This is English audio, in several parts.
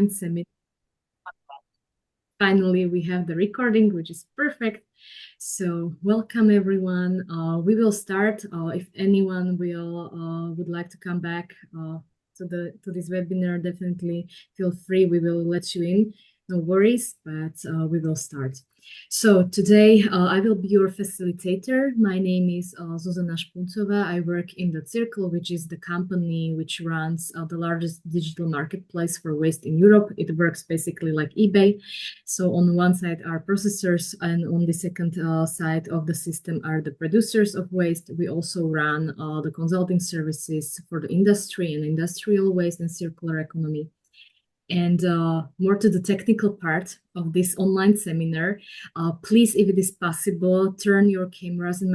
online seminar. Finally, we have the recording, which is perfect. So welcome everyone. We will start. If anyone would like to come back to this webinar, definitely feel free. We will let you in. No worries, but we will start. So today I will be your facilitator. My name is Zuzana Špuncova. I work in the Circle, which is the company which runs the largest digital marketplace for waste in Europe. It works basically like eBay. So on one side are processors, and on the second side of the system are the producers of waste. We also run the consulting services for the industry and industrial waste and circular economy. And more to the technical part of this online seminar, please, if it is possible, turn your cameras and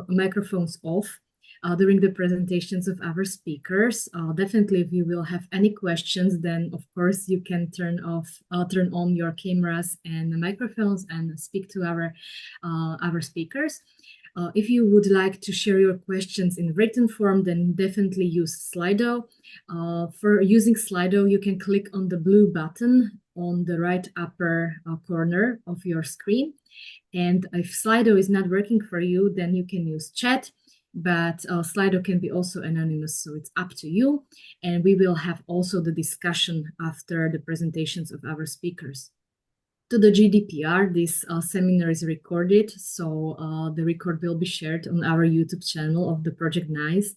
microphones off during the presentations of our speakers. Definitely, if you will have any questions, then of course you can turn on your cameras and the microphones and speak to our speakers. If you would like to share your questions in written form, then definitely use Slido. For using Slido, you can click on the blue button on the right upper corner of your screen. And if Slido is not working for you, then you can use chat, but Slido can be also anonymous, so it's up to you. And we will have also the discussion after the presentations of our speakers. To the GDPR, this seminar is recorded, so the record will be shared on our YouTube channel of the project NiCE.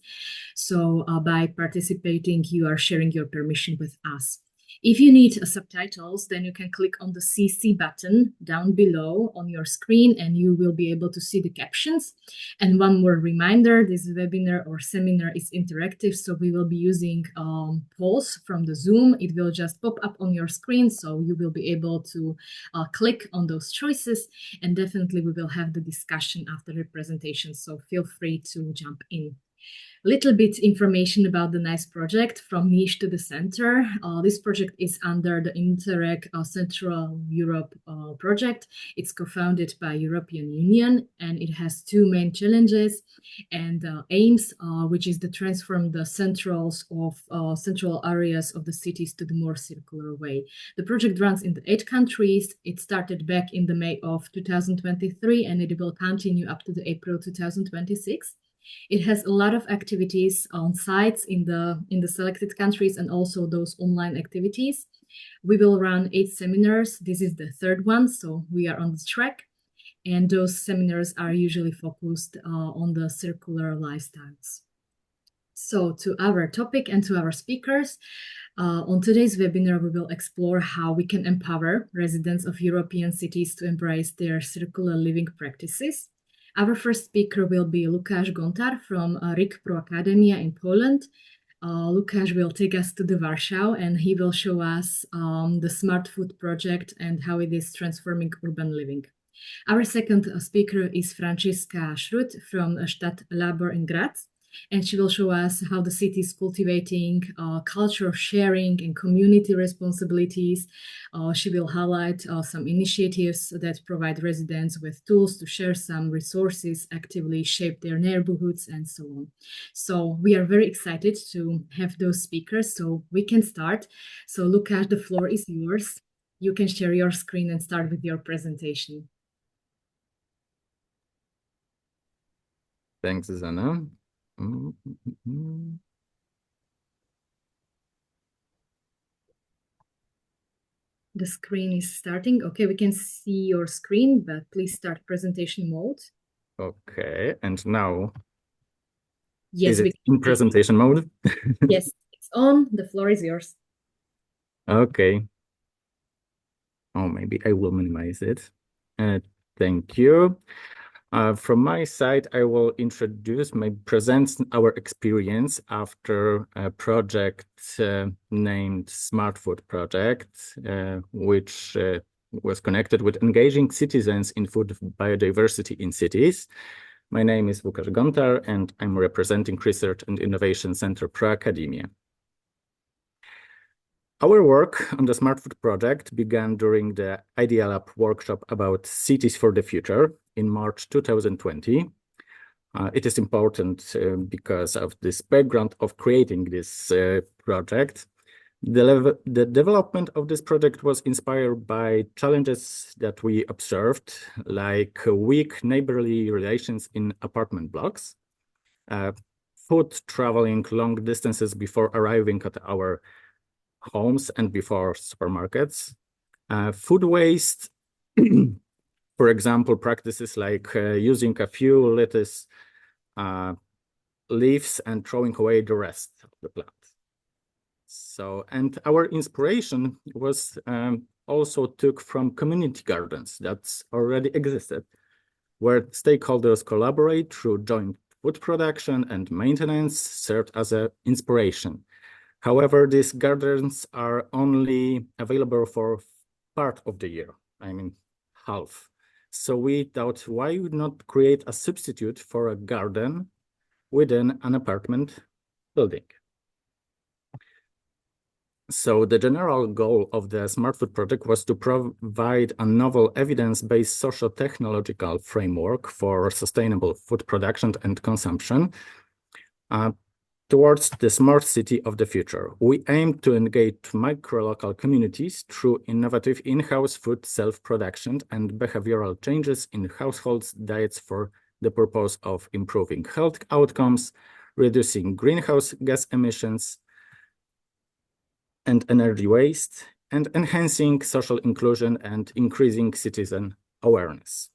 So by participating, you are sharing your permission with us. If you need subtitles, then you can click on the CC button down below on your screen and you will be able to see the captions. And one more reminder, this webinar or seminar is interactive, so we will be using polls from the Zoom. It will just pop up on your screen, so you will be able to click on those choices, and definitely we will have the discussion after the presentation, so feel free to jump in. Little bit information about the NiCE project from niche to the center. This project is under the Interreg Central Europe project. It's co-founded by European Union, and it has two main challenges and aims, which is to transform the central areas of the cities to the more circular way. The project runs in the 8 countries. It started back in the May of 2023, and it will continue up to the April 2026. It has a lot of activities on sites in the selected countries and also those online activities. We will run 8 seminars. This is the 3rd one, so we are on the track. And those seminars are usually focused on the circular lifestyles. So to our topic and to our speakers, on today's webinar, we will explore how we can empower residents of European cities to embrace their circular living practices. Our first speaker will be Lukáš Gontar from RIK Pro Academia in Poland. Lukáš will take us to the Warsaw, and he will show us the SmartFood project and how it is transforming urban living. Our second speaker is Franziska Schrut from Stadt Labor in Graz, and she will show us how the city is cultivating culture of sharing and community responsibilities. She will highlight some initiatives that provide residents with tools to share some resources, actively shape their neighborhoods, and so on. So we are very excited to have those speakers, so we can start. So Lukáš, the floor is yours. You can share your screen and start with your presentation. Thanks, Zuzana. The screen is starting. Okay, we can see your screen, but please start presentation mode. Okay, and now yes, is it in presentation mode? Yes, it's on. The floor is yours. Okay. Oh, maybe I will minimize it. Thank you. From my side, I will present our experience after a project named SmartFood project, which was connected with engaging citizens in food biodiversity in cities. My name is Lukáš Gontar, and I'm representing Research and Innovation Center Pro Academia. Our work on the SmartFood project began during the Idea Lab workshop about cities for the future in March 2020. It is important because of this background of creating this project. The development of this project was inspired by challenges that we observed, like weak neighborly relations in apartment blocks, food traveling long distances before arriving at our homes and before supermarkets, food waste, for example, practices like using a few lettuce leaves and throwing away the rest of the plant. So, and our inspiration was also took from community gardens that already existed, where stakeholders collaborate through joint food production and maintenance served as an inspiration. However, these gardens are only available for part of the year, I mean, half. So we thought, why would not create a substitute for a garden within an apartment building? So the general goal of the SmartFood project was to provide a novel evidence-based socio-technological framework for sustainable food production and consumption towards the smart city of the future. We aim to engage micro-local communities through innovative in-house food self-production and behavioral changes in households' diets for the purpose of improving health outcomes, reducing greenhouse gas emissions, and energy waste, and enhancing social inclusion and increasing citizen awareness.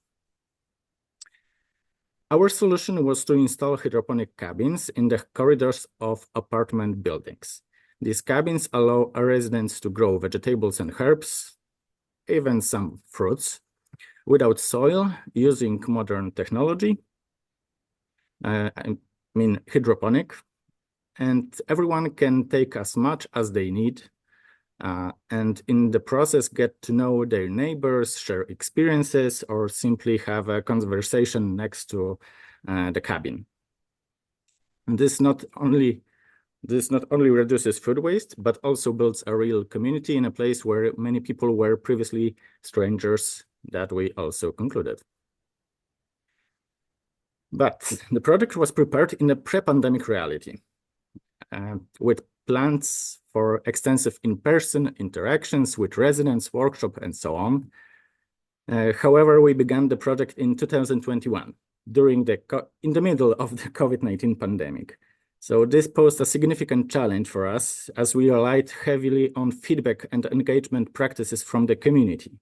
Our solution was to install hydroponic cabins in the corridors of apartment buildings. These cabins allow our residents to grow vegetables and herbs, even some fruits, without soil, using modern technology, I mean hydroponic, and everyone can take as much as they need, and in the process get to know their neighbors, share experiences, or simply have a conversation next to the cabin. And this not only reduces food waste, but also builds a real community in a place where many people were previously strangers, that we also concluded. But the project was prepared in a pre-pandemic reality, with plans for extensive in-person interactions with residents, workshop, and so on. However, we began the project in 2021, in the middle of the COVID-19 pandemic. So this posed a significant challenge for us as we relied heavily on feedback and engagement practices from the community.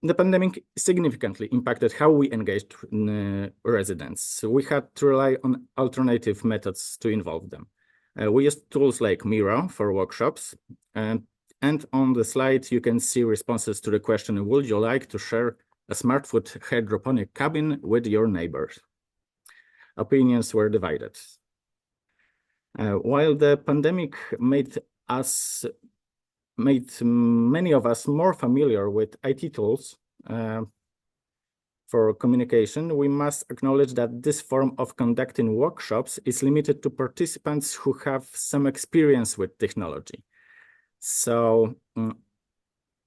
The pandemic significantly impacted how we engaged residents. So we had to rely on alternative methods to involve them. We used tools like Miro for workshops, and on the slide you can see responses to the question, would you like to share a SmartFood hydroponic cabin with your neighbors? Opinions were divided. While the pandemic made many of us more familiar with IT tools for communication, we must acknowledge that this form of conducting workshops is limited to participants who have some experience with technology. So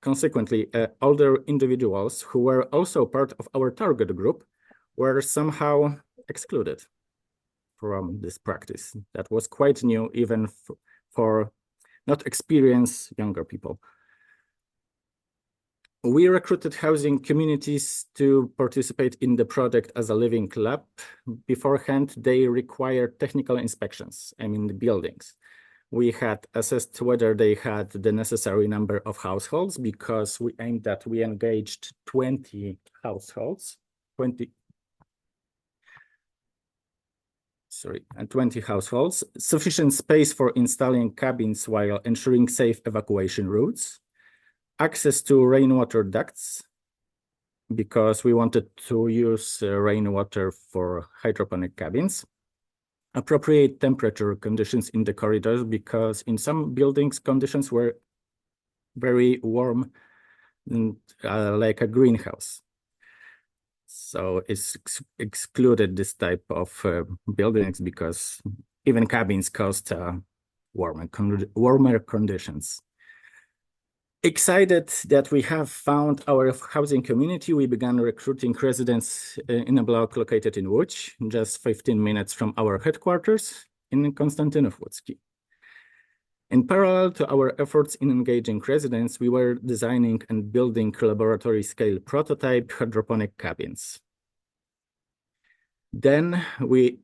consequently, older individuals who were also part of our target group were somehow excluded from this practice. That was quite new, even for not experienced younger people. We recruited housing communities to participate in the project as a living lab. Beforehand, they required technical inspections, I mean the buildings. We had assessed whether they had the necessary number of households, because we aimed that we engaged 20 households, 20 households, sufficient space for installing cabins while ensuring safe evacuation routes, access to rainwater ducts, because we wanted to use rainwater for hydroponic cabins, appropriate temperature conditions in the corridors, because in some buildings conditions were very warm, and, like a greenhouse. So it's excluded this type of buildings because even cabins caused warmer conditions. Excited that we have found our housing community, we began recruiting residents in a block located in Łódź, just 15 minutes from our headquarters in Konstantynów Łódzki. In parallel to our efforts in engaging residents, we were designing and building laboratory-scale prototype hydroponic cabins. Then we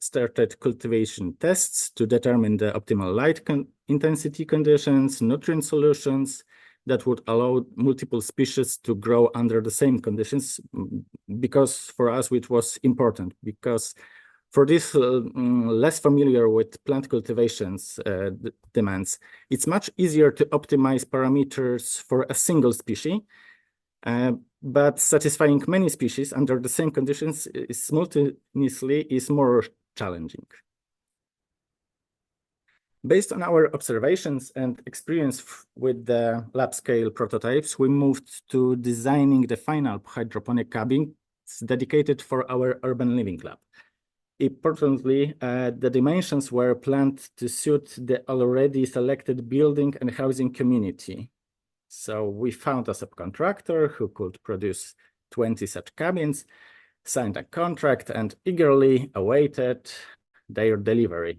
started cultivation tests to determine the optimal light intensity conditions, nutrient solutions that would allow multiple species to grow under the same conditions, because for us it was important, because for this less familiar with plant cultivation's demands, it's much easier to optimize parameters for a single species, but satisfying many species under the same conditions simultaneously is more challenging. Based on our observations and experience with the lab-scale prototypes, we moved to designing the final hydroponic cabins dedicated for our urban living lab. Importantly, the dimensions were planned to suit the already selected building and housing community. So we found a subcontractor who could produce 20 such cabins, signed a contract, and eagerly awaited their delivery.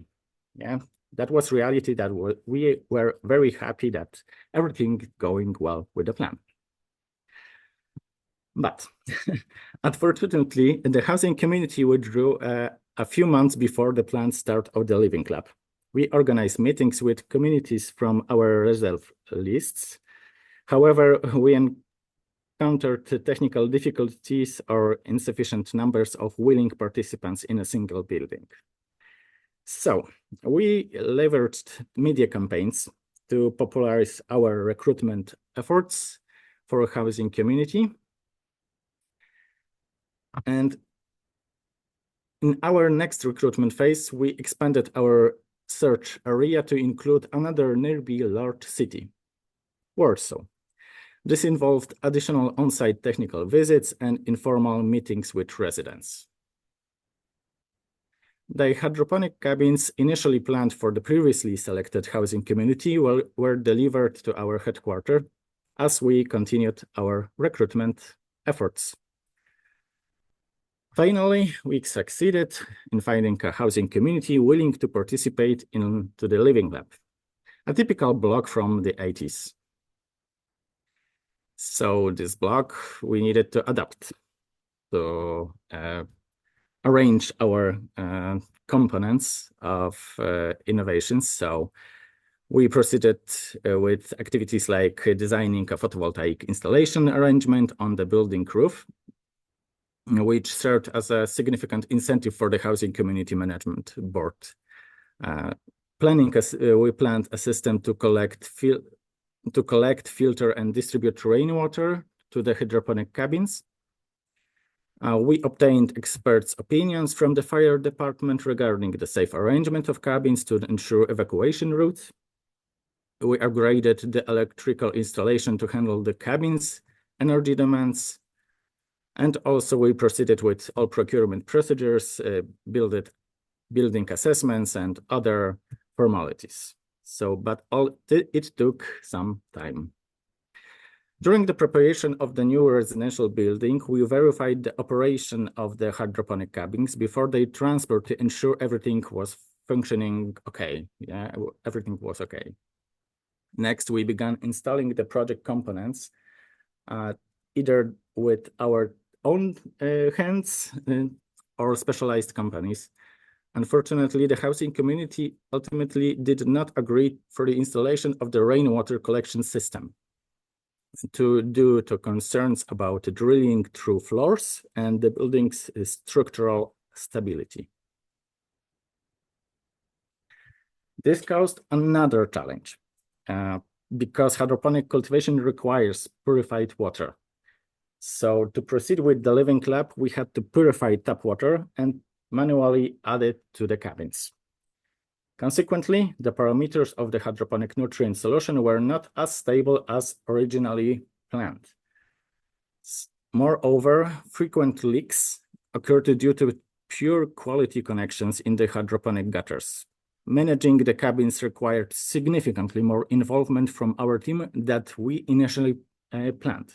Yeah, that was reality. That we were very happy that everything going well with the plan. But unfortunately, the housing community withdrew a few months before the planned start of the living lab. We organized meetings with communities from our reserve lists. However, we encountered technical difficulties or insufficient numbers of willing participants in a single building. So we leveraged media campaigns to popularize our recruitment efforts for a housing community. And in our next recruitment phase, we expanded our search area to include another nearby large city, Warsaw. This involved additional on-site technical visits and informal meetings with residents. The hydroponic cabins initially planned for the previously selected housing community were delivered to our headquarters as we continued our recruitment efforts. Finally, we succeeded in finding a housing community willing to participate into the living lab, a typical block from the 80s. So this block we needed to adapt to arrange our components of innovations. So we proceeded with activities like designing a photovoltaic installation arrangement on the building roof, which served as a significant incentive for the housing community management board. We planned a system to collect, filter, and distribute rainwater to the hydroponic cabins. We obtained experts' opinions from the fire department regarding the safe arrangement of cabins to ensure evacuation routes. We upgraded the electrical installation to handle the cabins' energy demands. And also we proceeded with all procurement procedures, building assessments, and other formalities. But it took some time. During the preparation of the new residential building, we verified the operation of the hydroponic cabins before they transferred to ensure everything was functioning okay. Yeah, everything was okay. Next, we began installing the project components, either with our own hands or specialized companies. Unfortunately, the housing community ultimately did not agree for the installation of the rainwater collection system due to concerns about drilling through floors and the building's structural stability. This caused another challenge because hydroponic cultivation requires purified water. So to proceed with the living lab, we had to purify tap water and manually add it to the cabins. Consequently, the parameters of the hydroponic nutrient solution were not as stable as originally planned. Moreover, frequent leaks occurred due to poor quality connections in the hydroponic gutters. Managing the cabins required significantly more involvement from our team than we initially planned.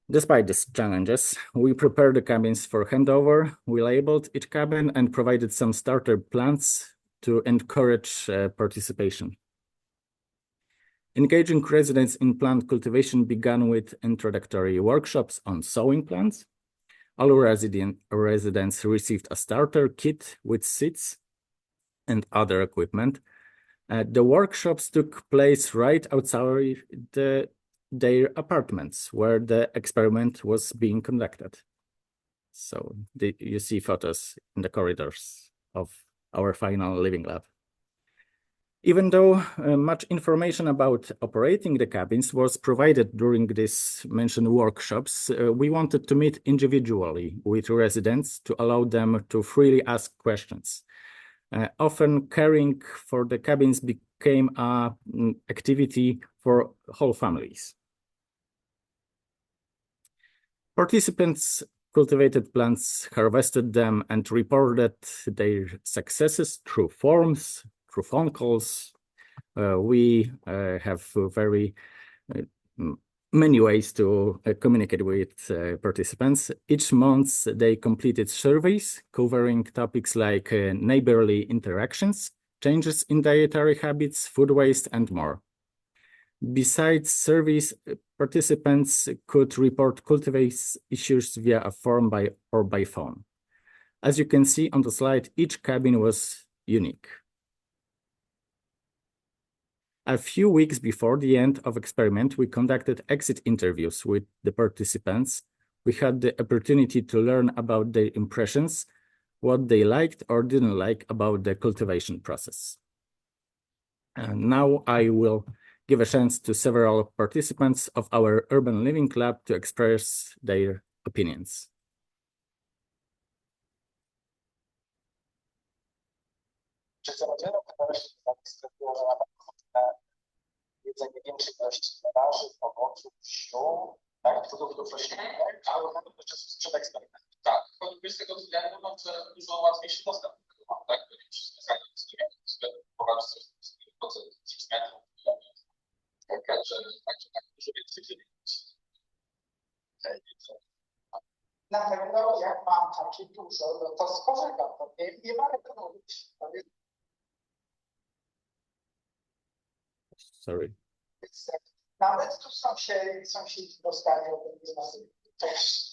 Despite these challenges, we prepared the cabins for handover. We labeled each cabin and provided some starter plants to encourage participation. Engaging residents in plant cultivation began with introductory workshops on sowing plants. All residents received a starter kit with seeds and other equipment. The workshops took place right outside their apartments where the experiment was being conducted. So you see photos in the corridors of our final living lab. Even though much information about operating the cabins was provided during these mentioned workshops, we wanted to meet individually with residents to allow them to freely ask questions. Often caring for the cabins became an activity for whole families. Participants cultivated plants, harvested them, and reported their successes through forums, through phone calls. We have very many ways to communicate with participants. Each month, they completed surveys covering topics like neighborly interactions, changes in dietary habits, food waste, and more. Besides surveys, participants could report cultivation issues via a form or by phone. As you can see on the slide, each cabin was unique. A few weeks before the end of the experiment, we conducted exit interviews with the participants. We had the opportunity to learn about their impressions, what they liked or didn't like about the cultivation process. And now I will give a chance to several participants of our Urban Living Club to express their opinions. Jedzenie większej ilości warzyw, owoców, ziół, tak, produktów roślinnych, ale mamy podczas sprzed eksperymentu. Tak, choćby z tego względu, no, że dużo łatwiejszy dostęp do tego mamy, tak, to nie wszystko zainwestujemy w względu poradcy z metrów, także tak dużo więcej wymienić. Na pewno jak mam takie dużo, no to spożywam, to nie ma tego mówić. Sorry. Nawet tu sąsiedzi dostali też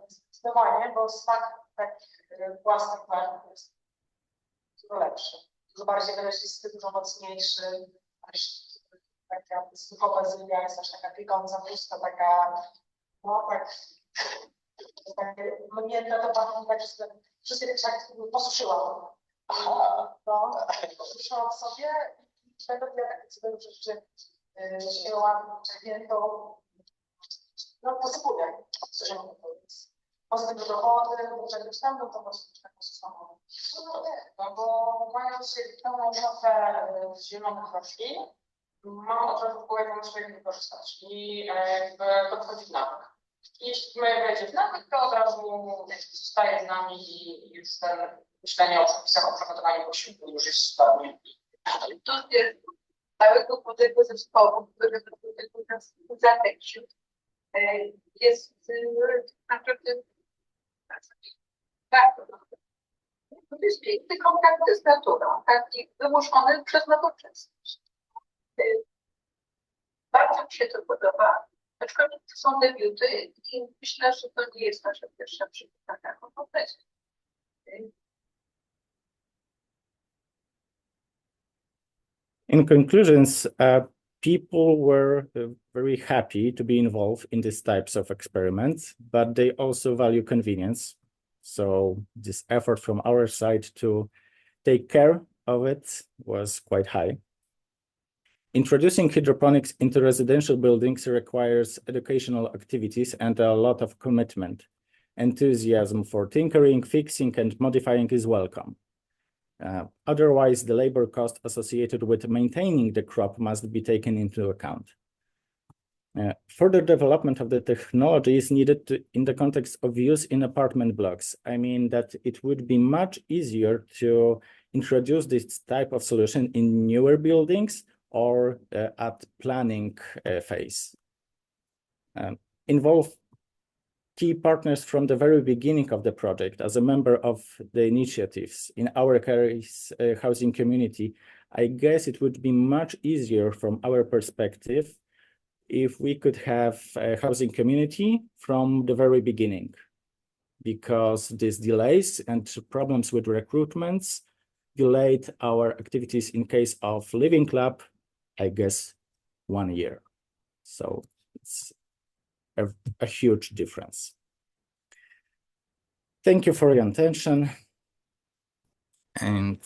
zdecydowanie, bo smak takich własnych warunków jest dużo lepszy, dużo bardziej wyrazisty, dużo mocniejszy. Taka zwykła bazylia jest aż taka piekąca w usta, taka, no tak, takie mgnięte to pachnie tak, że wszystkie te krzaki posuszyłam. Aha. No, posuszyłam sobie. Tego dnia tak decyduję, że wzięłam czerwiętą, no posypuję, co się mówi, poza tym, że do wody, do czegoś tam, no to po prostu tak posypałam. No bo mając pełną szafę z zielonych roślin, mam od razu w głowie pomysł, jak wykorzystać i to wchodzi w nawyk. I jeśli wejdzie w nawyk, to od razu zostaje z nami i już ten myślenie o przepisach o przygotowaniu posiłku już jest zupełnie. To jest całego tego zespołu, który zatekścił, jest naprawdę bardzo dobry. To jest piękny kontakt z naturą, taki wymuszony przez nowoczesność. Bardzo mi się to podoba, aczkolwiek to są debiuty i myślę, że to nie jest nasza pierwsza przygoda taką obecną. In conclusions, people were very happy to be involved in these types of experiments, but they also value convenience. So this effort from our side to take care of it was quite high. Introducing hydroponics into residential buildings requires educational activities and a lot of commitment. Enthusiasm for tinkering, fixing, and modifying is welcome. Otherwise, the labor cost associated with maintaining the crop must be taken into account. Further development of the technology is needed in the context of use in apartment blocks. I mean that it would be much easier to introduce this type of solution in newer buildings or at planning phase. Involve key partners from the very beginning of the project as a member of the initiatives in our case, housing community. I guess it would be much easier from our perspective if we could have a housing community from the very beginning, because these delays and problems with recruitments delayed our activities in case of Living Club, I guess, 1 year. So it's a huge difference. Thank you for your attention. And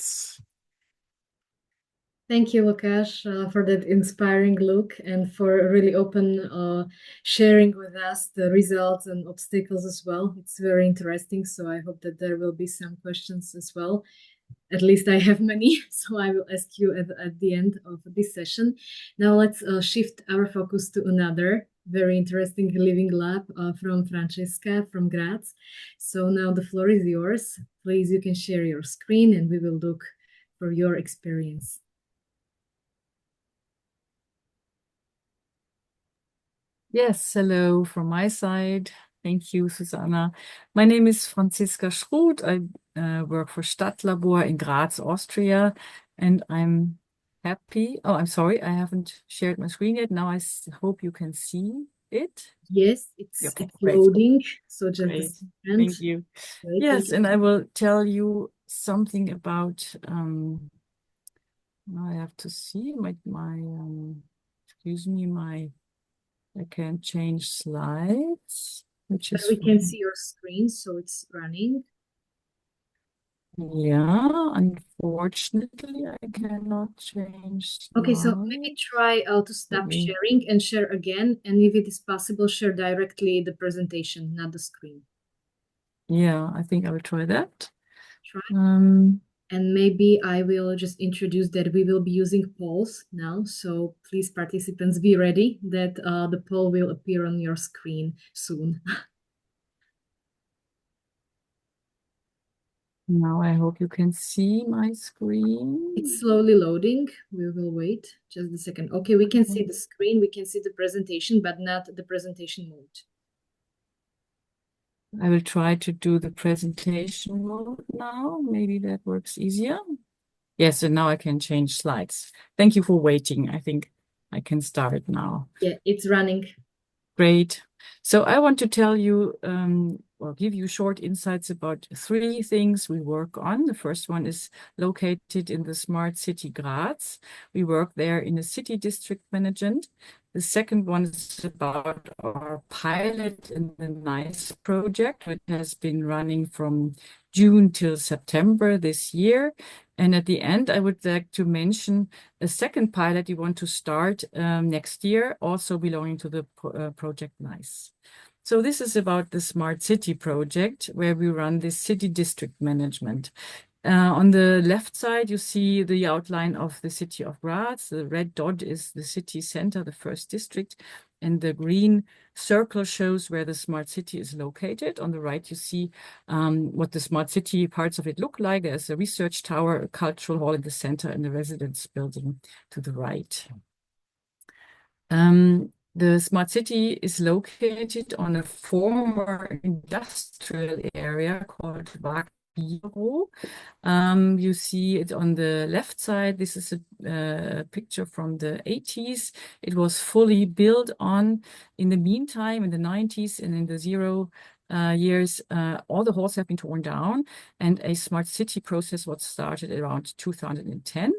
thank you, Łukasz, for that inspiring look and for really open sharing with us the results and obstacles as well. It's very interesting. So I hope that there will be some questions as well. At least I have many, so I will ask you at the end of this session. Now let's shift our focus to another very interesting living lab from Francesca from Graz. So now the floor is yours. Please, you can share your screen and we will look for your experience. Yes, hello from my side. Thank you, Susanna. My name is Franziska Schruth. I work for Stadtlabor in Graz, Austria, and I'm happy. Oh, I'm sorry, I haven't shared my screen yet. Now I hope you can see it. Yes, it's Okay, loading. So just great. a second. Thank you. Great, yes, and I will tell you something about. Now I have to see my excuse me, I can change slides, which but is we can see your screen, so it's running. Yeah, unfortunately, I cannot change slides. Okay, so maybe try to stop sharing and share again. And if it is possible, share directly the presentation, not the screen. Yeah, I think I will try that. Try. And maybe I will just introduce that we will be using polls now. So please, participants, be ready that the poll will appear on your screen soon. Now I hope you can see my screen. It's slowly loading. We will wait just a second. Okay, we can see the screen, we can see the presentation, but not the presentation mode. I will try to do the presentation mode now. Maybe that works easier. Yes, and now I can change slides. Thank you for waiting. I think I can start now. Yeah, it's running. Great. So I want to tell you, or give you short insights about 3 things we work on. The first one is located in the smart city Graz. We work there in a city district management. The second one is about our pilot in the NiCE project, which has been running from June till September this year. And at the end, I would like to mention a second pilot we want to start next year, also belonging to the project NiCE. So this is about the Smart City project, where we run this city district management. On the left side, you see the outline of the city of Graz. The red dot is the city center, the first district, and the green circle shows where the smart city is located. On the right, you see what the smart city parts of it look like. There's a research tower, a cultural hall in the center, and the residence building to the right. The smart city is located on a former industrial area called you see it on the left side. This is a picture from the 80s. It was fully built on. In the meantime, in the 90s and in the zero years, all the halls have been torn down, and a smart city process was started around 2010.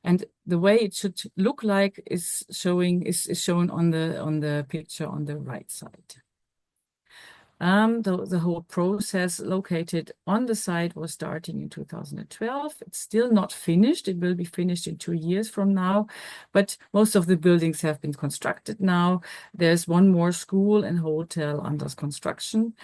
And the way it should look like is shown on the picture on the right side. The whole process located on the site was starting in 2012. It's still not finished. It will be finished in 2 years from now, but most of the buildings have been constructed now. There's one more school and hotel under construction,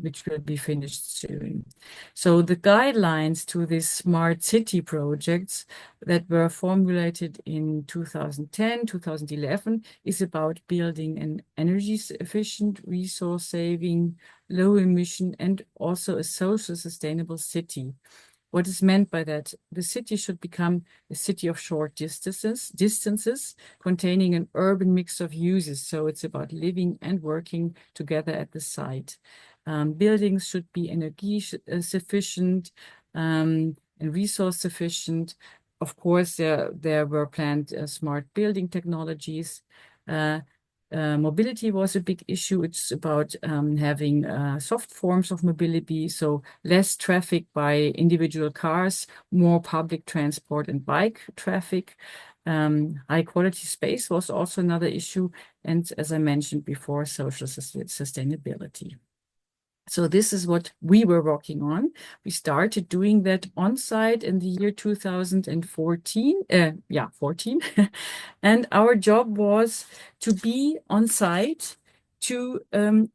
which will be finished soon. So the guidelines to these smart city projects that were formulated in 2010, 2011 is about building an energy efficient, resource saving, low emission, and also a social sustainable city. What is meant by that? The city should become a city of short distances containing an urban mix of uses. So it's about living and working together at the site. Buildings should be energy sufficient and resource sufficient. Of course, there were planned smart building technologies. Mobility was a big issue. It's about having soft forms of mobility, so less traffic by individual cars, more public transport and bike traffic. High quality space was also another issue, and as I mentioned before, social sustainability. So this is what we were working on. We started doing that on site in the year 2014. 14. And our job was to be on site to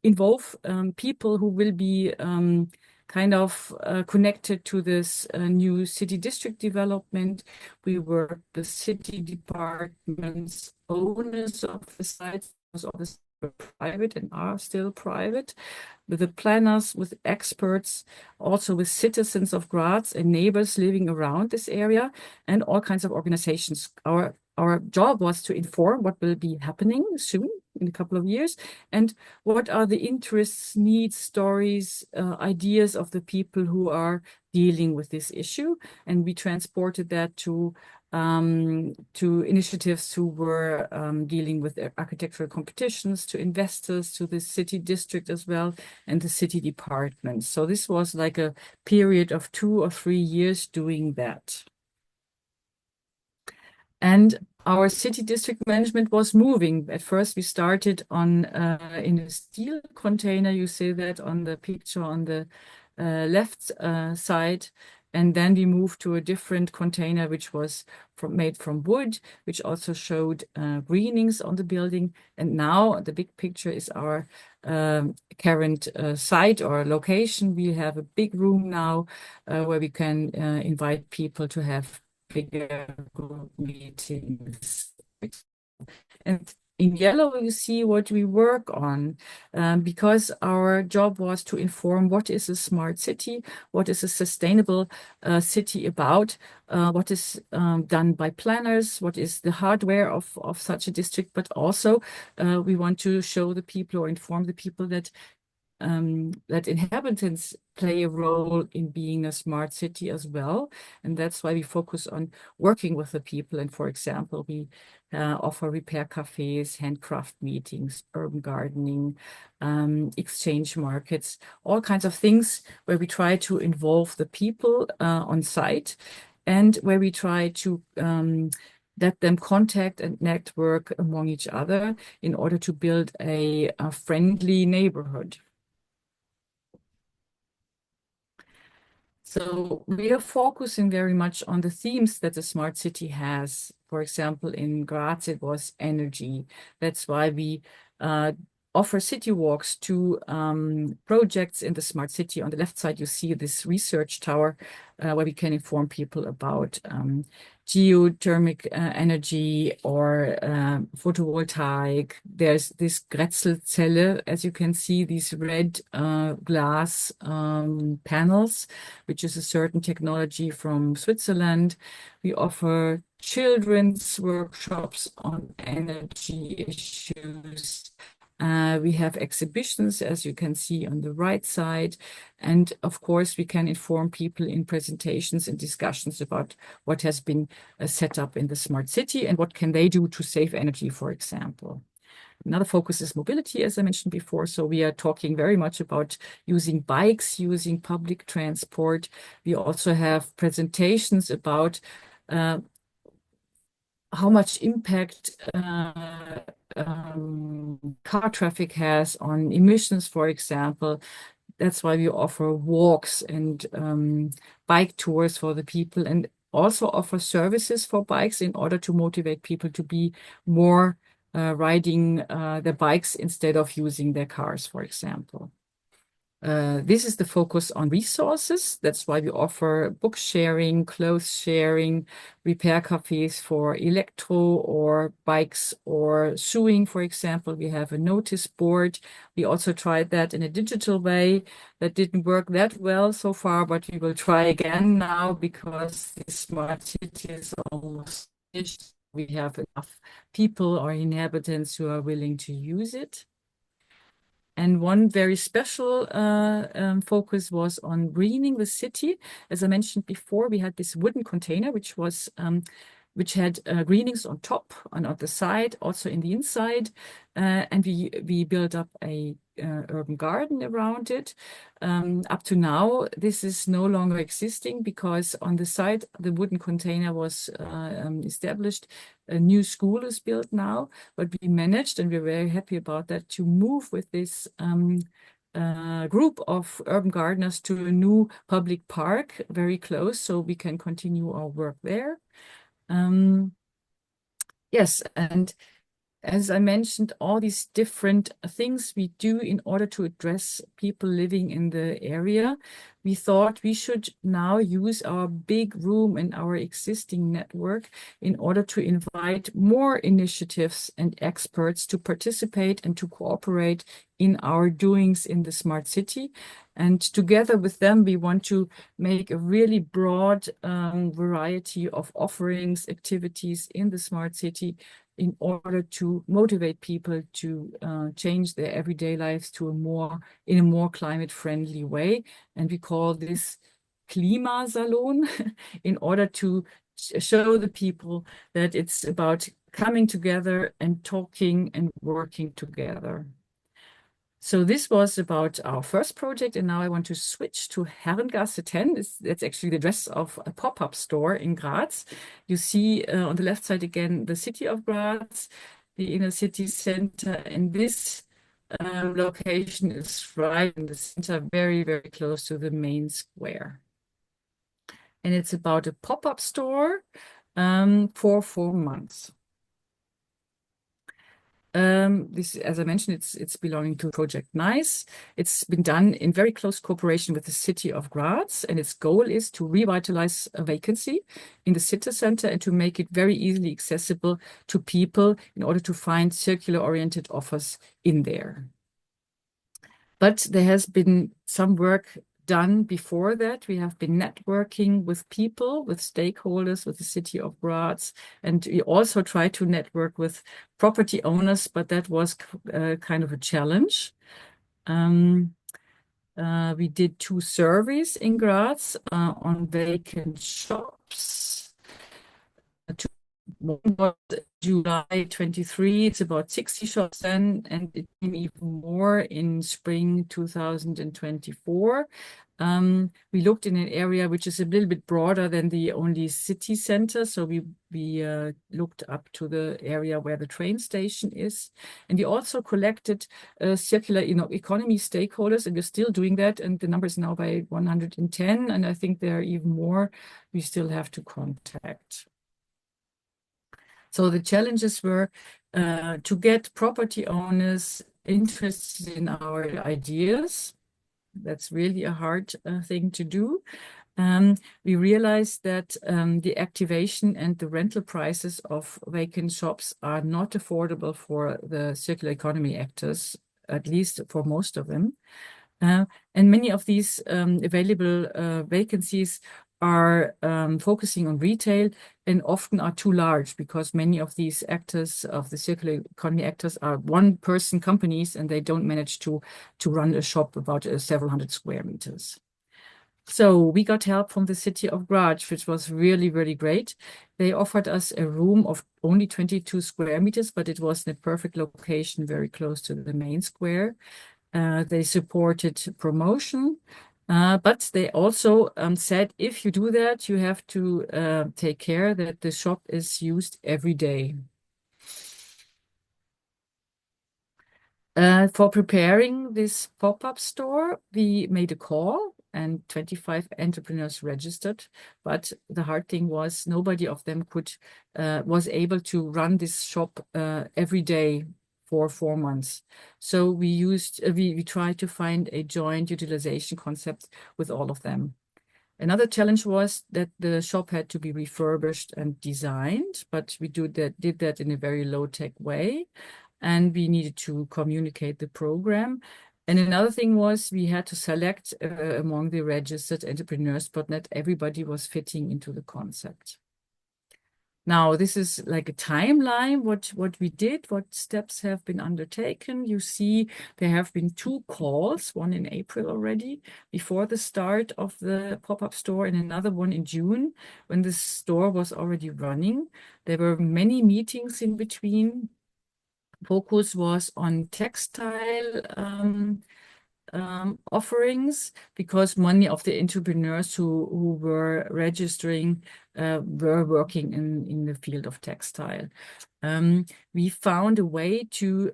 involve people who will be kind of connected to this new city district development. We were the city departments, owners of the sites, all this were private and are still private, with the planners, with experts, also with citizens of Graz and neighbors living around this area, and all kinds of organizations. Our job was to inform what will be happening soon in a couple of years, and what are the interests, needs, stories, ideas of the people who are dealing with this issue. And we transported that to initiatives who were dealing with architectural competitions, to investors, to the city district as well, and the city department. So this was like a period of 2 or 3 years doing that. And our city district management was moving. At first, we started on in a steel container. You see that on the picture on the left side. And then we moved to a different container, which was made from wood, which also showed greenings on the building. And now the big picture is our current site or location. We have a big room now where we can invite people to have bigger group meetings. And in yellow, you see what we work on, because our job was to inform what is a smart city, what is a sustainable city about, what is done by planners, what is the hardware of such a district, but also we want to show the people or inform the people that inhabitants play a role in being a smart city as well. And that's why we focus on working with the people. And for example, we offer repair cafes, handcraft meetings, urban gardening, exchange markets, all kinds of things where we try to involve the people on site, and where we try to let them contact and network among each other in order to build a friendly neighborhood. So we are focusing very much on the themes that the smart city has. For example, in Graz, it was energy. That's why we offer city walks to projects in the smart city. On the left side, you see this research tower where we can inform people about geothermic energy or photovoltaic. There's this Grätzelzelle, as you can see, these red glass panels, which is a certain technology from Switzerland. We offer children's workshops on energy issues. We have exhibitions, as you can see on the right side. And of course, we can inform people in presentations and discussions about what has been set up in the smart city and what can they do to save energy, for example. Another focus is mobility, as I mentioned before. So we are talking very much about using bikes, using public transport. We also have presentations about how much impact car traffic has on emissions, for example. That's why we offer walks and bike tours for the people, and also offer services for bikes in order to motivate people to be more riding their bikes instead of using their cars, for example. This is the focus on resources. That's why we offer book sharing, clothes sharing, repair cafes for electro or bikes or sewing, for example. We have a notice board. We also tried that in a digital way. That didn't work that well so far, but we will try again now because the smart city is almost finished. We have enough people or inhabitants who are willing to use it. And one very special focus was on greening the city. As I mentioned before, we had this wooden container, which had greenings on top and on the side, also in the inside, and we built up a urban garden around it. Up to now, this is no longer existing because on the side the wooden container was established. A new school is built now, but we managed, and we're very happy about that, to move with this group of urban gardeners to a new public park very close, so we can continue our work there. Yes, and as I mentioned, all these different things we do in order to address people living in the area, we thought we should now use our big room and our existing network in order to invite more initiatives and experts to participate and to cooperate in our doings in the smart city. And together with them, we want to make a really broad variety of offerings, activities in the smart city in order to motivate people to change their everyday lives to in a more climate-friendly way. And we call this Klimasalon in order to show the people that it's about coming together and talking and working together. So this was about our first project, and now I want to switch to Herrengasse 10. That's actually the address of a pop-up store in Graz. You see on the left side again the city of Graz, the inner city center, and this location is right in the center, very, very close to the main square. And it's about a pop-up store for 4 months. This, as I mentioned, it's belonging to Project NiCE. It's been done in very close cooperation with the city of Graz, and its goal is to revitalize a vacancy in the city center and to make it very easily accessible to people in order to find circular-oriented offers in there. But there has been some work done before that. We have been networking with people, with stakeholders, with the city of Graz, and we also try to network with property owners, but that was kind of a challenge. We did 2 surveys in Graz on vacant shops. One was July 23, it's about 60 shops then, and it became even more in spring 2024. We looked in an area which is a little bit broader than the only city center. So we looked up to the area where the train station is. And we also collected circular economy stakeholders, and we're still doing that. And the number is now by 110, and I think there are even more we still have to contact. So the challenges were to get property owners interested in our ideas. That's really a hard thing to do. We realized that the activation and the rental prices of vacant shops are not affordable for the circular economy actors, at least for most of them. And many of these available vacancies are focusing on retail and often are too large because many of these actors of the circular economy actors are one-person companies and they don't manage to run a shop about several hundred square meters. So we got help from the city of Graz, which was really, really great. They offered us a room of only 22 square meters, but it was in a perfect location, very close to the main square. They supported promotion. But they also said, if you do that, you have to take care that the shop is used every day. For preparing this pop-up store, we made a call and 25 entrepreneurs registered. But the hard thing was nobody of them was able to run this shop every day for 4 months. So we tried to find a joint utilization concept with all of them. Another challenge was that the shop had to be refurbished and designed, but we did that in a very low-tech way, and we needed to communicate the program. And another thing was we had to select among the registered entrepreneurs, but not everybody was fitting into the concept. Now, this is like a timeline, what we did, what steps have been undertaken. You see, there have been 2 calls, one in April already, before the start of the pop-up store, and another one in June, when the store was already running. There were many meetings in between. Focus was on textile offerings, because many of the entrepreneurs who were registering were working in the field of textile. We found a way to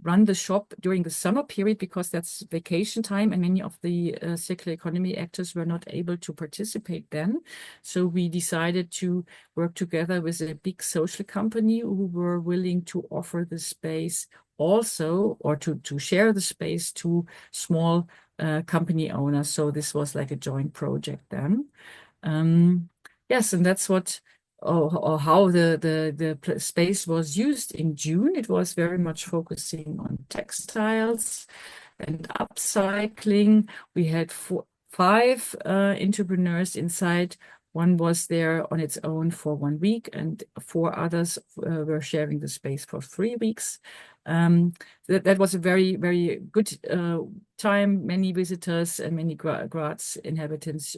run the shop during the summer period, because that's vacation time, and many of the circular economy actors were not able to participate then. So we decided to work together with a big social company who were willing to offer the space also, or to share the space to small company owners. So this was like a joint project then. Yes, and that's what or how the space was used in June. It was very much focusing on textiles and upcycling. We had 5 entrepreneurs inside. One was there on its own for 1 week, and 4 others were sharing the space for 3 weeks. That was a very, very good time. Many visitors and many Graz inhabitants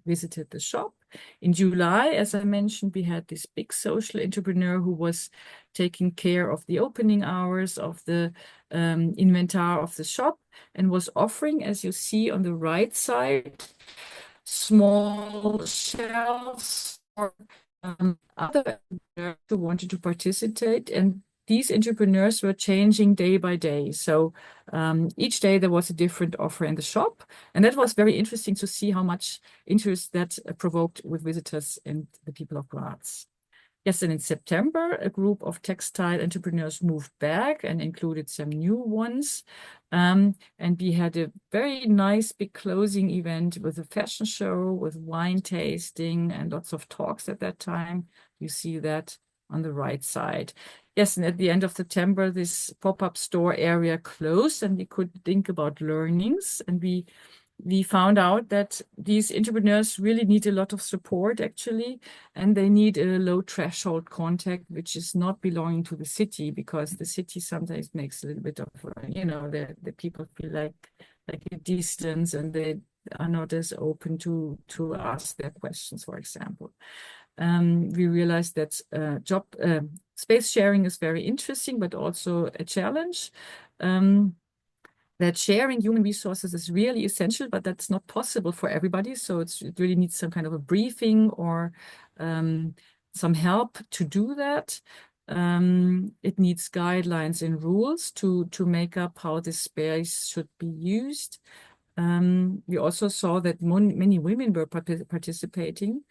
visited the shop. In July, as I mentioned, we had this big social entrepreneur who was taking care of the opening hours, of the inventory of the shop, and was offering, as you see on the right side, small shelves for other entrepreneurs who wanted to participate. And these entrepreneurs were changing day by day. So each day there was a different offer in the shop. And that was very interesting to see how much interest that provoked with visitors and the people of Graz. Yes, and in September, a group of textile entrepreneurs moved back and included some new ones. And we had a very nice big closing event with a fashion show, with wine tasting and lots of talks at that time. You see that on the right side. Yes, and at the end of September, this pop-up store area closed, and we could think about learnings. And we found out that these entrepreneurs really need a lot of support, actually, and they need a low threshold contact, which is not belonging to the city, because the city sometimes makes a little bit of, the people feel like a distance, and they are not as open to ask their questions, for example. We realized that space sharing is very interesting, but also a challenge. That sharing human resources is really essential, but that's not possible for everybody. So it really needs some kind of a briefing or some help to do that. It needs guidelines and rules to make up how this space should be used. We also saw that many women were participating.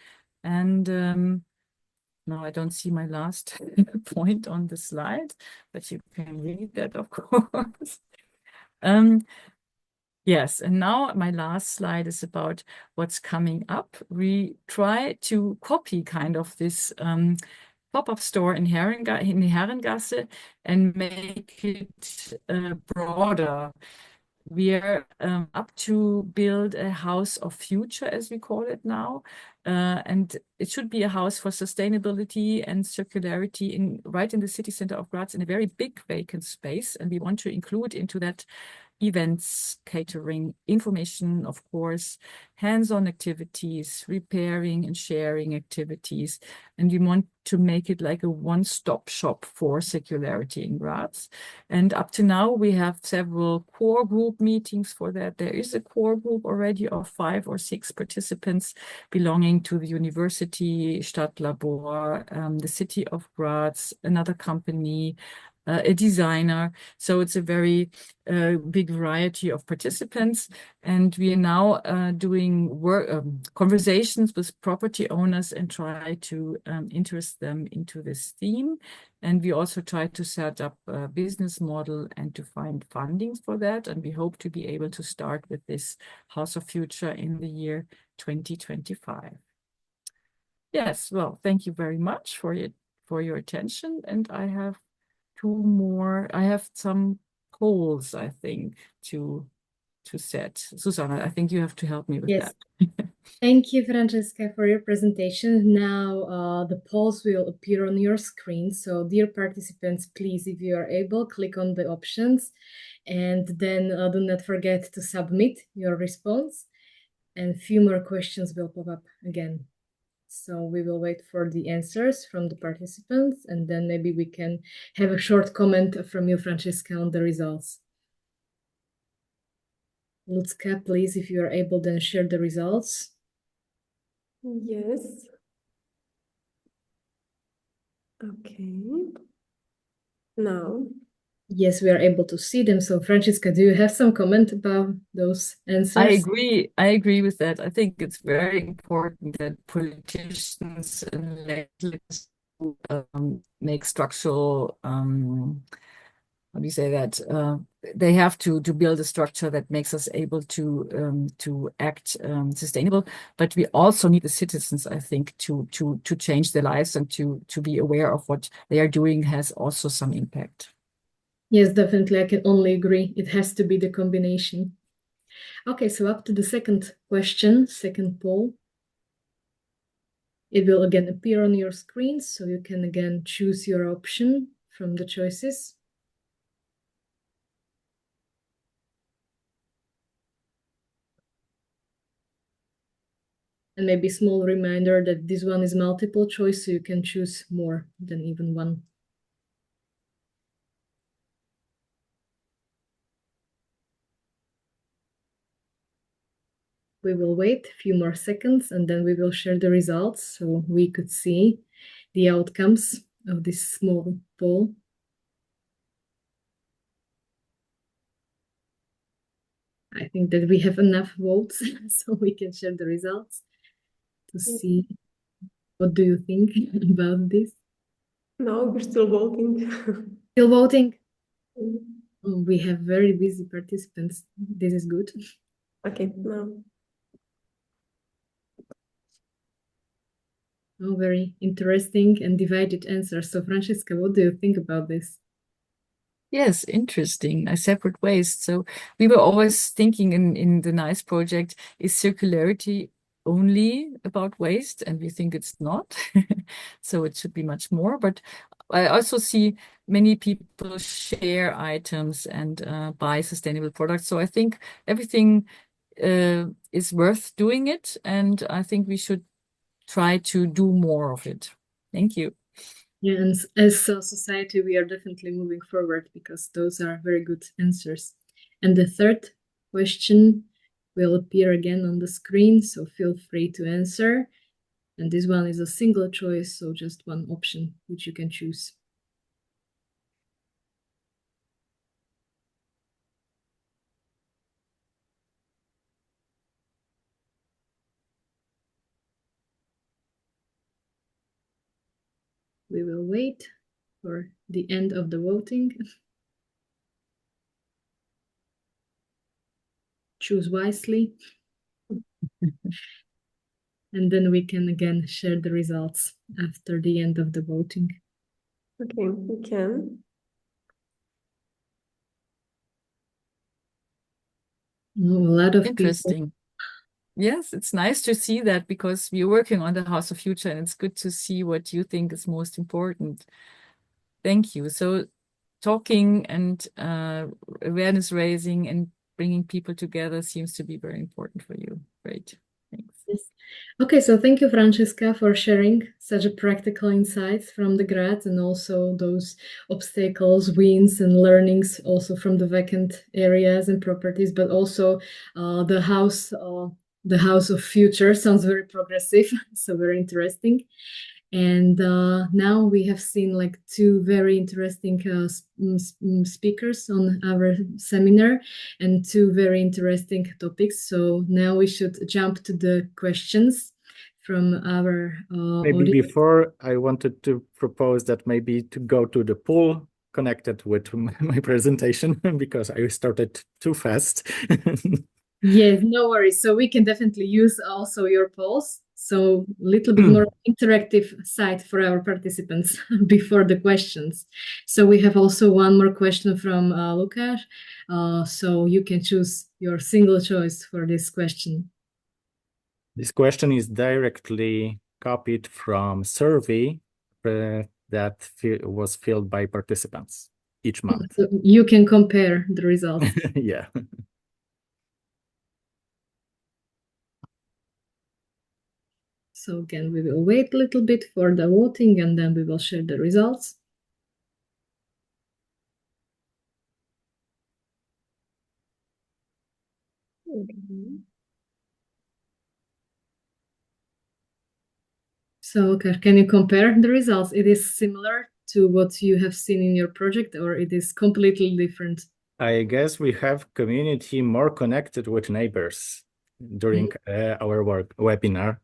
And now I don't see my last point on the slide, but you can read that, of course. Yes, and now my last slide is about what's coming up. We try to copy kind of this pop-up store in the Herrengasse and make it broader. We are up to build a house of future, as we call it now. And it should be a house for sustainability and circularity right in the city center of Graz, in a very big vacant space. And we want to include into that events, catering, information, of course, hands-on activities, repairing and sharing activities. And we want to make it like a one-stop shop for circularity in Graz. And up to now, we have several core group meetings for that. There is a core group already of 5 or 6 participants belonging to the university, Stadtlabor, the city of Graz, another company, a designer. So it's a very big variety of participants. And we are now doing conversations with property owners and try to interest them into this theme. And we also try to set up a business model and to find fundings for that. And we hope to be able to start with this House of Future in the year 2025. Yes, well, thank you very much for your attention. And I have some polls, I think, to set. Susanna, I think you have to help me with Yes. that. Thank you, Francesca, for your presentation. Now the polls will appear on your screen. So dear participants, please, if you are able, click on the options and then do not forget to submit your response. And a few more questions will pop up again. So we will wait for the answers from the participants, and then maybe we can have a short comment from you, Francesca, on the results. Lucka, please, if you are able, then share the results. Yes. Okay. Now. Yes, we are able to see them. So, Francesca, do you have some comment about those answers? I agree with that. I think it's very important that politicians and legislators make structural, how do you say that? They have to build a structure that makes us able to act sustainable. But we also need the citizens, I think, to change their lives and to be aware of what they are doing has also some impact. Yes, definitely. I can only agree. It has to be the combination. Okay, so up to the second question, second poll. It will again appear on your screen, so you can again choose your option from the choices. And maybe a small reminder that this one is multiple choice, so you can choose more than even one. We will wait a few more seconds and then we will share the results so we could see the outcomes of this small poll. I think that we have enough votes so we can share the results to see what do you think about this. No, we're still voting. Still voting? We have very busy participants. This is good. Okay, now. Oh, very interesting and divided answers. So, Francesca, what do you think about this? Yes, interesting. Separate waste. So we were always thinking in the NiCE project, is circularity only about waste? And we think it's not. So it should be much more. But I also see many people share items and buy sustainable products. So I think everything is worth doing it. And I think we should try to do more of it. Thank you. Yeah, and as a society, we are definitely moving forward because those are very good answers. And the third question will appear again on the screen, so feel free to answer. And this one is a single choice, so just one option which you can choose. We will wait for the end of the voting. Choose wisely. And then we can again share the results after the end of the voting. Okay, we can. Oh, a lot of Interesting. people. Yes, it's nice to see that because we're working on the House of Future and it's good to see what you think is most important. Thank you. So talking and awareness raising and bringing people together seems to be very important for you. Great. Thanks. Yes. Okay, so thank you, Francesca, for sharing such a practical insights from the Graz and also those obstacles, wins, and learnings also from the vacant areas and properties, but also the house of future sounds very progressive, so very interesting. And now we have seen like two very interesting speakers on our seminar and two very interesting topics. So now we should jump to the questions from our Maybe audience. before, I wanted to propose that maybe to go to the poll connected with my presentation because I started too fast. Yes, no worries. So we can definitely use also your polls. So a little bit more interactive site for our participants before the questions. So we have also one more question from Lukasz. So you can choose your single choice for this question. This question is directly copied from survey that was filled by participants each month. So you can compare the results. Yeah. So again, we will wait a little bit for the voting and then we will share the results. Okay. So, okay, can you compare the results? It is similar to what you have seen in your project, or it is completely different? I guess we have community more connected with neighbors during our webinar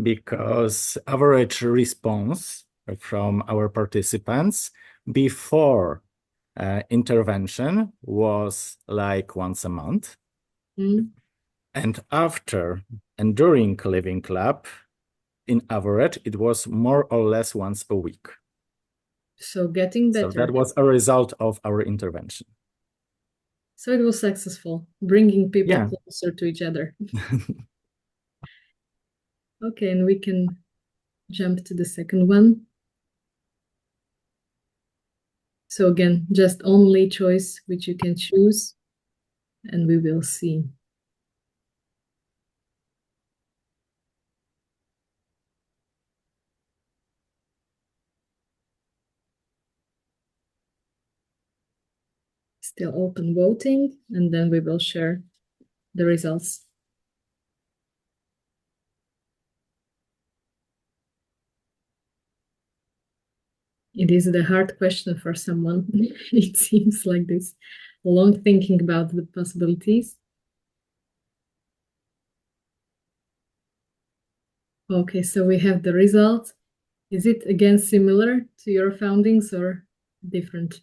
because average response from our participants before intervention was like once a month. And after and during Living Club, in average, it was more or less once a week. So getting better. So that was a result of our intervention. So it was successful, bringing people Yeah. closer to each other. Okay, and we can jump to the second one. So again, just only choice which you can choose, and we will see. Still open voting, and then we will share the results. It is the hard question for someone. It seems like this. Long thinking about the possibilities. Okay, so we have the result. Is it again similar to your foundings or different?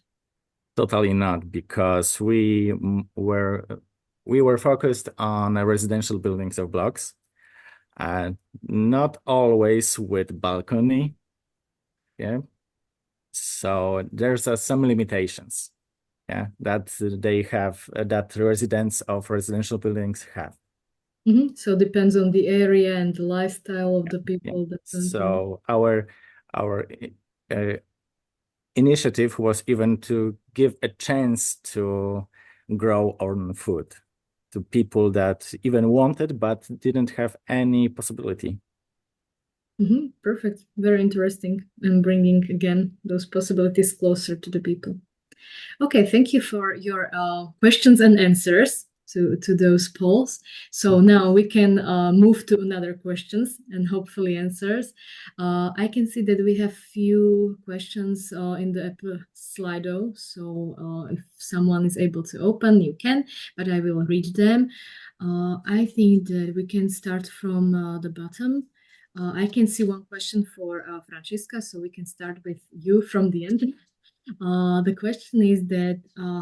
Totally not, because we were focused on residential buildings or blocks, not always with balcony. Yeah, so there's some limitations. Yeah, that they have that residents of residential buildings have. So depends on the area and the lifestyle of the people. Yeah. So our initiative was even to give a chance to grow our own food to people that even wanted but didn't have any possibility. Perfect. Very interesting. And bringing again those possibilities closer to the people. Okay, thank you for your questions and answers to those polls. So now we can move to another questions and hopefully answers. I can see that we have few questions in the Slido. So if someone is able to open, you can, but I will read them. I think that we can start from the bottom. I can see one question for Francisca, so we can start with you from the end. The question is that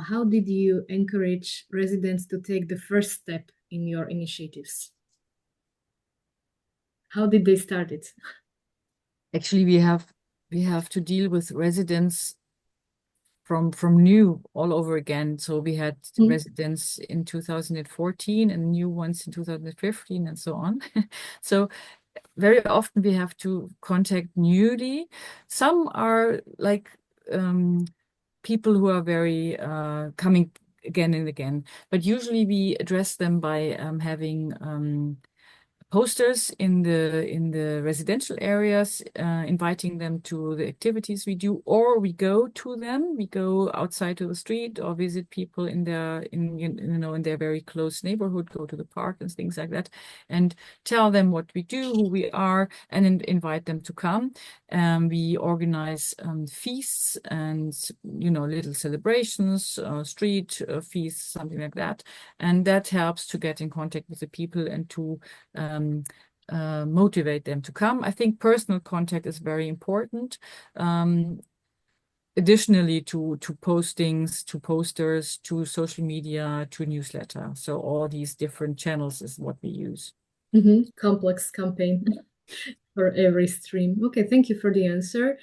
how did you encourage residents to take the first step in your initiatives? How did they start it? Actually, we have to deal with residents from new all over again. So we had residents in 2014 and new ones in 2015 and so on. So very often we have to contact newly. Some are like people who are very coming again and again, but usually we address them by having posters in the residential areas, inviting them to the activities we do, or we go to them. We go outside to the street or visit people in their very close neighborhood, go to the park and things like that, and tell them what we do, who we are, and invite them to come. We organize feasts and little celebrations, street feasts, something like that, and that helps to get in contact with the people and to motivate them to come. I think personal contact is very important. Additionally to postings, to posters, to social media, to newsletter. So all these different channels is what we use. Complex campaign for every stream. Okay, thank you for the answer.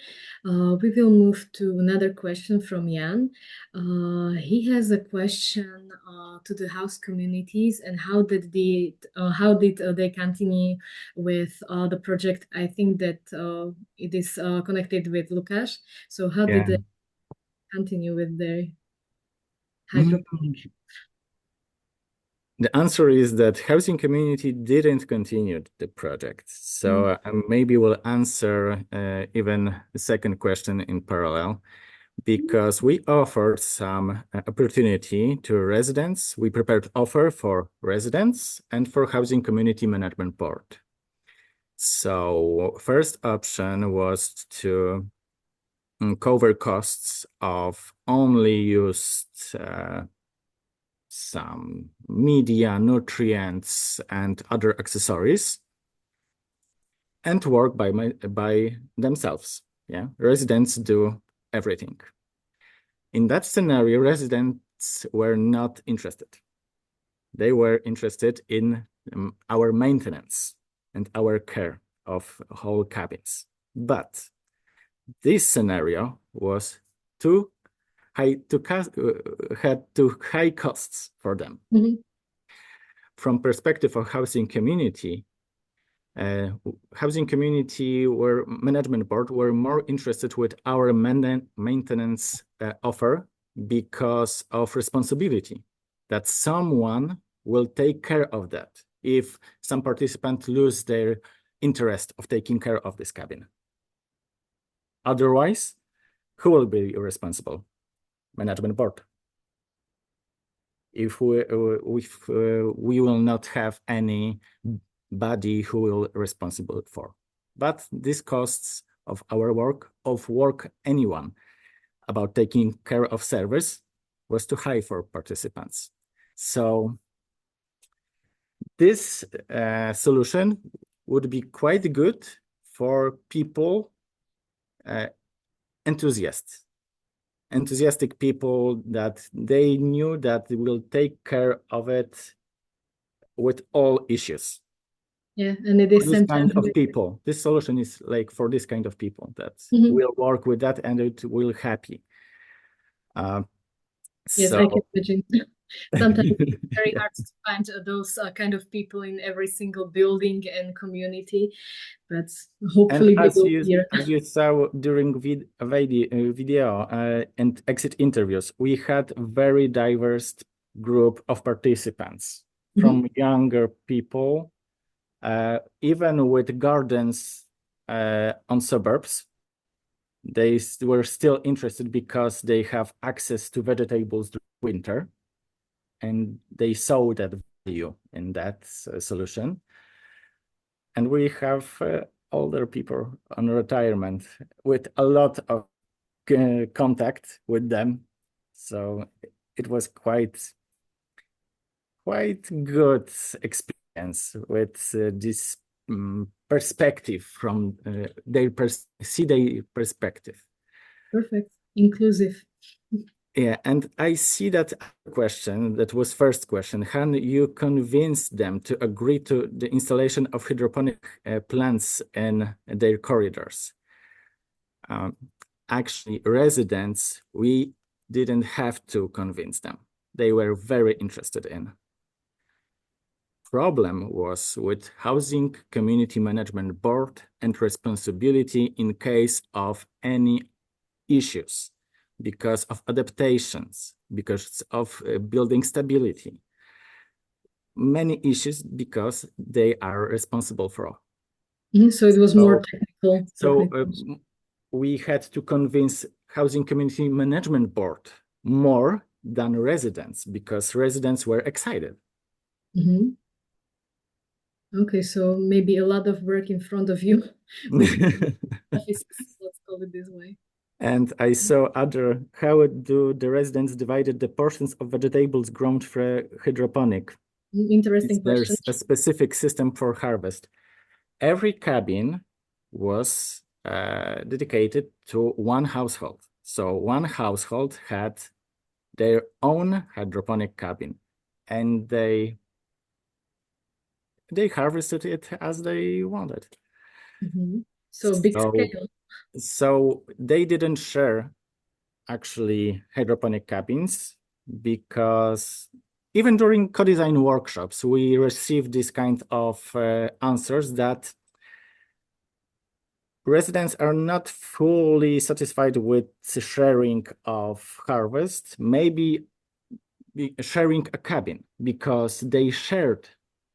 We will move to another question from Jan. He has a question to the house communities and how did they continue with the project? I think that it is connected with Lukáš. So how did they continue with their hydroponic? The answer is that housing community didn't continue the project. So maybe we'll answer even the second question in parallel, because we offered some opportunity to residents. We prepared offer for residents and for housing community management board. So first option was to cover costs of only used some media, nutrients, and other accessories, and work by themselves. Yeah, residents do everything. In that scenario, residents were not interested. They were interested in our maintenance and our care of whole cabins. But this scenario was had too high costs for them. From perspective of housing community management board were more interested with our maintenance offer because of responsibility, that someone will take care of that if some participant lose their interest of taking care of this cabin. Otherwise, who will be responsible? Management board. If we will not have anybody who will be responsible for. But this costs of our work anyone about taking care of service was too high for participants. So this solution would be quite good for people, enthusiastic people that they knew that they will take care of it with all issues. Yeah, and it is this kind of people. This solution is like for this kind of people that will work with that and it will happy. Yes, I can imagine. Sometimes it's very hard to find those kind of people in every single building and community, but hopefully as you saw during video and exit interviews, we had a very diverse group of participants, from younger people, even with gardens on suburbs. They were still interested because they have access to vegetables during winter, and they saw that value in that solution. And we have older people on retirement with a lot of contact with them. So it was quite good experience with this perspective from their perspective. Perfect, inclusive. Yeah, and I see that question, that was first question, how you convince them to agree to the installation of hydroponic plants in their corridors. Actually, residents, we didn't have to convince them. They were very interested in. Problem was with housing community management board and responsibility in case of any issues, because of adaptations, because of building stability. many issues because they are responsible for all. So it was more technical. So we had to convince Housing Community Management Board more than residents because residents were excited. Okay, so maybe a lot of work in front of you. Let's call it this way. And I saw how do the residents divided the portions of vegetables grown for hydroponic. Interesting question. There's a specific system for harvest. Every cabin was dedicated to one household. So one household had their own hydroponic cabin, and they harvested it as they wanted. So big scale. So they didn't share actually hydroponic cabins because even during co-design workshops, we received this kind of answers that residents are not fully satisfied with sharing of harvest, maybe sharing a cabin because they shared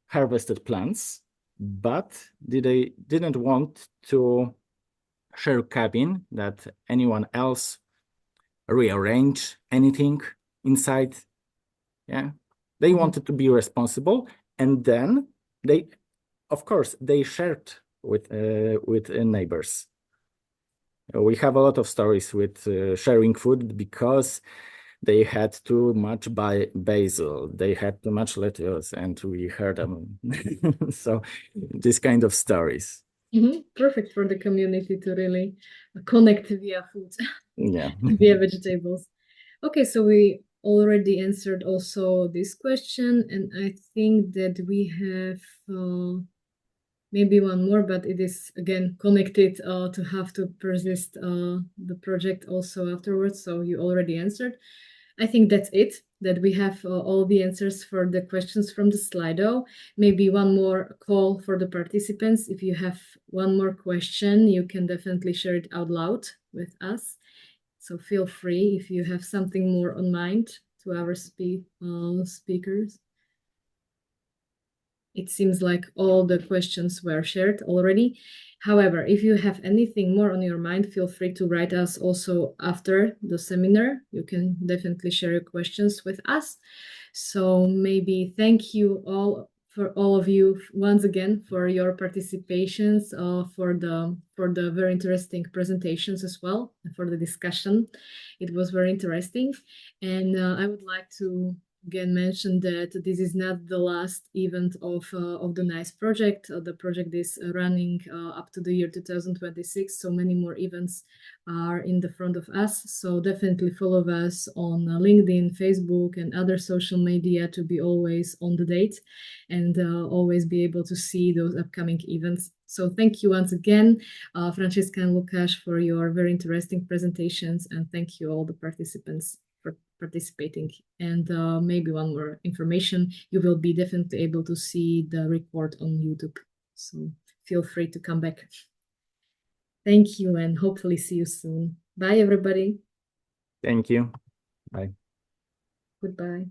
harvested plants, but they didn't want to share cabin that anyone else rearrange anything inside. Yeah, they wanted to be responsible, and then of course they shared with neighbors. We have a lot of stories with sharing food because they had too much basil, they had too much lettuce, and we heard them. So this kind of stories. Perfect for the community to really connect via food. Yeah. Via vegetables. Okay, so we already answered also this question, and I think that we have maybe one more, but it is again connected to have to persist the project also afterwards. So you already answered. I think that's it, that we have all the answers for the questions from the Slido. Maybe one more call for the participants. If you have one more question, you can definitely share it out loud with us. So feel free if you have something more on mind to our speakers. It seems like all the questions were shared already. However, if you have anything more on your mind, feel free to write us also after the seminar. You can definitely share your questions with us. So maybe thank you all for all of you once again for your participations, for the very interesting presentations as well, and for the discussion. It was very interesting, and I would like to again mention that this is not the last event of the NiCE project. The project is running up to the year 2026, so many more events are in the front of us. So definitely follow us on LinkedIn, Facebook, and other social media to be always on the date and always be able to see those upcoming events. So thank you once again, Francesca and Lukáš, for your very interesting presentations, and thank you all the participants for participating. And maybe one more information, you will be definitely able to see the report on YouTube. So feel free to come back. Thank you, and hopefully see you soon. Bye, everybody. Thank you. Bye. Goodbye.